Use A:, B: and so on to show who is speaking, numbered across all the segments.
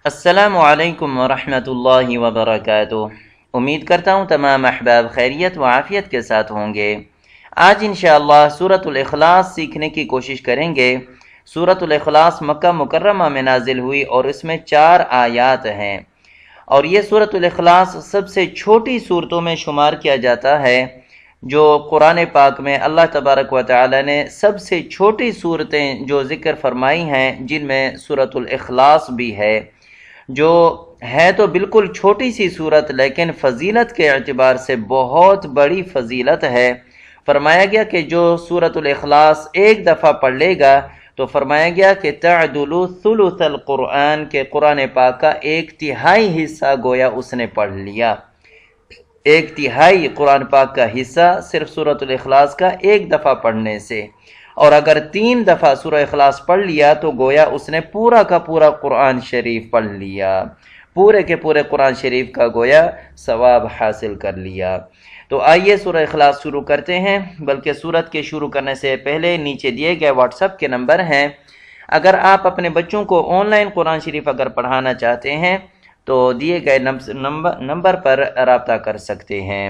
A: السلام علیکم ورحمۃ اللہ وبرکاتہ۔ امید کرتا ہوں تمام احباب خیریت و عافیت کے ساتھ ہوں گے۔ آج انشاءاللہ سورۃ الاخلاص سیکھنے کی کوشش کریں گے۔ سورۃ الاخلاص مکہ مکرمہ میں نازل ہوئی اور اس میں 4 آیات ہیں، اور یہ سورۃ الاخلاص سب سے چھوٹی صورتوں میں شمار کیا جاتا ہے جو قرآن پاک میں اللہ تبارک و تعالی نے سب سے چھوٹی صورتیں جو ذکر فرمائی ہیں، جن میں سورۃ الاخلاص بھی ہے، جو ہے تو بالکل چھوٹی سی صورت لیکن فضیلت کے اعتبار سے بہت بڑی فضیلت ہے۔ فرمایا گیا کہ جو سورۃ الاخلاص ایک دفعہ پڑھ لے گا تو فرمایا گیا کہ تعدل ثلث القرآن، کے قرآن پاک کا 1/3 حصہ گویا اس نے پڑھ لیا۔ 1/3 قرآن پاک کا حصہ صرف سورۃ الاخلاص کا ایک دفعہ پڑھنے سے، اور اگر 3 دفعہ سورہ اخلاص پڑھ لیا تو گویا اس نے پورا کا پورا قرآن شریف پڑھ لیا، پورے کے پورے قرآن شریف کا گویا ثواب حاصل کر لیا۔ تو آئیے سورہ اخلاص شروع کرتے ہیں، بلکہ سورت کے شروع کرنے سے پہلے نیچے دیے گئے واٹس ایپ کے نمبر ہیں، اگر آپ اپنے بچوں کو آن لائن قرآن شریف اگر پڑھانا چاہتے ہیں تو دیے گئے نمبر پر رابطہ کر سکتے ہیں۔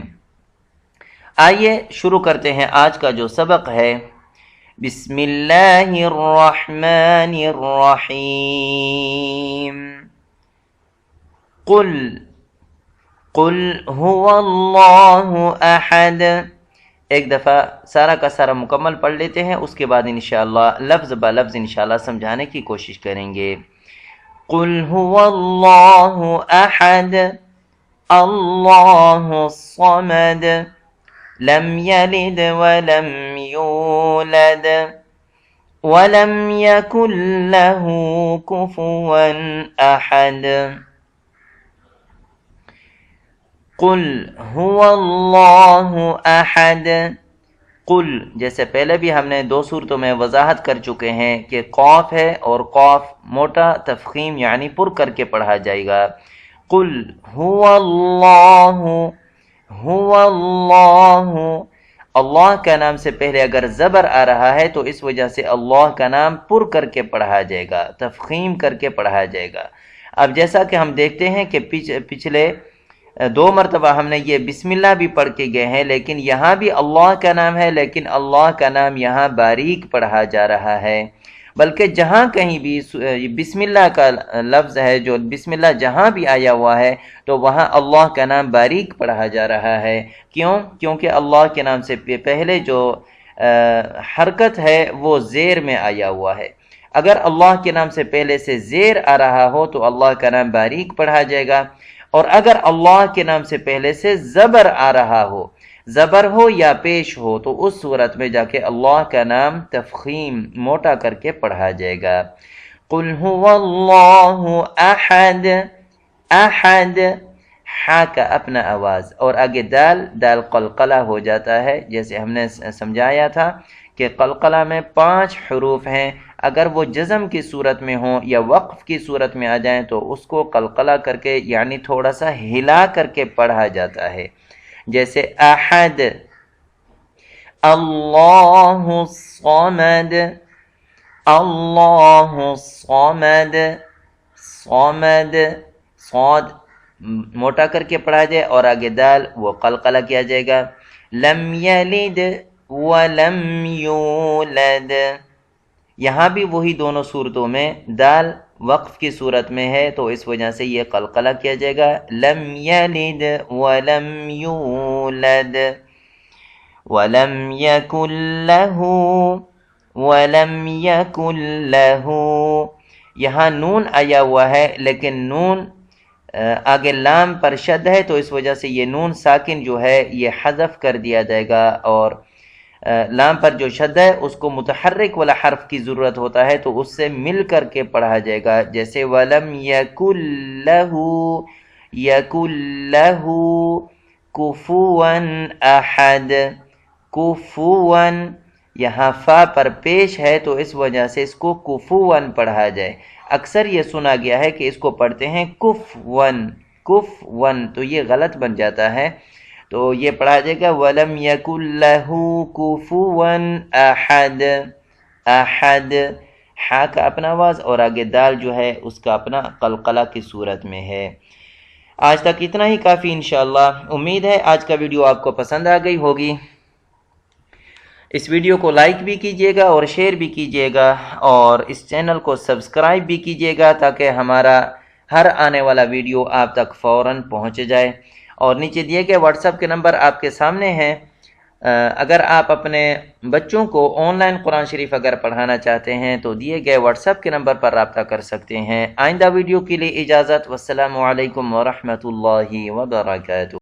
A: آئیے شروع کرتے ہیں آج کا جو سبق ہے۔ بسم اللہ الرحمن الرحیم۔ قل هو اللہ احد۔ ایک دفعہ سارا کا سارا مکمل پڑھ لیتے ہیں، اس کے بعد انشاءاللہ لفظ با لفظ انشاءاللہ سمجھانے کی کوشش کریں گے۔ قل هو اللہ احد اللہ الصمد لم یلد ولم یولد ولم یکن له کفوا احد۔ قل هو اللہ احد۔ قل جیسے پہلے بھی ہم نے 2 صورتوں میں وضاحت کر چکے ہیں کہ قاف ہے، اور قاف موٹا تفخیم یعنی پر کر کے پڑھا جائے گا۔ قل هو اللہ، هو اللہ، اللہ کا نام سے پہلے اگر زبر آ رہا ہے تو اس وجہ سے اللہ کا نام پر کر کے پڑھا جائے گا، تفخیم کر کے پڑھا جائے گا۔ اب جیسا کہ ہم دیکھتے ہیں کہ پچھلے 2 مرتبہ ہم نے یہ بسم اللہ بھی پڑھ کے گئے ہیں، لیکن یہاں بھی اللہ کا نام ہے، لیکن اللہ کا نام یہاں باریک پڑھا جا رہا ہے، بلکہ جہاں کہیں بھی بسم اللہ کا لفظ ہے، جو بسم اللہ جہاں بھی آیا ہوا ہے تو وہاں اللہ کا نام باریک پڑھا جا رہا ہے۔ کیونکہ اللہ کے نام سے پہلے جو حرکت ہے وہ زیر میں آیا ہوا ہے۔ اگر اللہ کے نام سے پہلے سے زیر آ رہا ہو تو اللہ کا نام باریک پڑھا جائے گا، اور اگر اللہ کے نام سے پہلے سے زبر آ رہا ہو، زبر ہو یا پیش ہو، تو اس صورت میں جا کے اللہ کا نام تفخیم موٹا کر کے پڑھا جائے گا۔ قل هو اللہ احد، احد ہا کا اپنا آواز، اور آگے دال قلقلہ ہو جاتا ہے، جیسے ہم نے سمجھایا تھا کہ قلقلہ میں 5 حروف ہیں، اگر وہ جزم کی صورت میں ہوں یا وقف کی صورت میں آ جائیں تو اس کو قلقلہ کر کے یعنی تھوڑا سا ہلا کر کے پڑھا جاتا ہے، جیسے احد، اللہ الصمد، اللہ الصمد، صمد، صاد موٹا کر کے پڑھا جائے اور آگے دال وہ قلقلہ کیا جائے گا۔ لم یلد ولم یولد، یہاں بھی وہی دونوں صورتوں میں دال وقف کی صورت میں ہے تو اس وجہ سے یہ قلقلہ کیا جائے گا۔ لم یلد ولم یولد ولم یکن لہ، ولم یکن لہ، یہاں نون آیا ہوا ہے لیکن نون آگے لام پر شد ہے تو اس وجہ سے یہ نون ساکن جو ہے یہ حذف کر دیا جائے گا، اور لام پر جو شد ہے اس کو متحرک والا حرف کی ضرورت ہوتا ہے تو اس سے مل کر کے پڑھا جائے گا، جیسے وَلَمْ يَكُنْ لَهُ، يَكُنْ لَهُ كُفُوًا أَحَدٌ، کفوًا یہاں فا پر پیش ہے تو اس وجہ سے اس کو کفوًا پڑھا جائے۔ اکثر یہ سنا گیا ہے کہ اس کو پڑھتے ہیں کفوًا، کفوًا، تو یہ غلط بن جاتا ہے، تو یہ پڑھا جائے گا وَلَمْ يَكُنْ لَهُ كُفُوًا أَحَدٌ، احد ہا کا اپنا آواز اور آگے دال جو ہے اس کا اپنا قلقلہ کی صورت میں ہے۔ آج تک اتنا ہی کافی انشاءاللہ۔ امید ہے آج کا ویڈیو آپ کو پسند آ گئی ہوگی۔ اس ویڈیو کو لائک بھی کیجیے گا اور شیئر بھی کیجیے گا، اور اس چینل کو سبسکرائب بھی کیجیے گا تاکہ ہمارا ہر آنے والا ویڈیو آپ تک فوراً پہنچ جائے۔ اور نیچے دیے گئے واٹس ایپ کے نمبر آپ کے سامنے ہیں۔ اگر آپ اپنے بچوں کو آن لائن قرآن شریف اگر پڑھانا چاہتے ہیں تو دیے گئے واٹس ایپ کے نمبر پر رابطہ کر سکتے ہیں۔ آئندہ ویڈیو کے لیے اجازت۔ والسلام علیکم ورحمۃ اللہ وبرکاتہ۔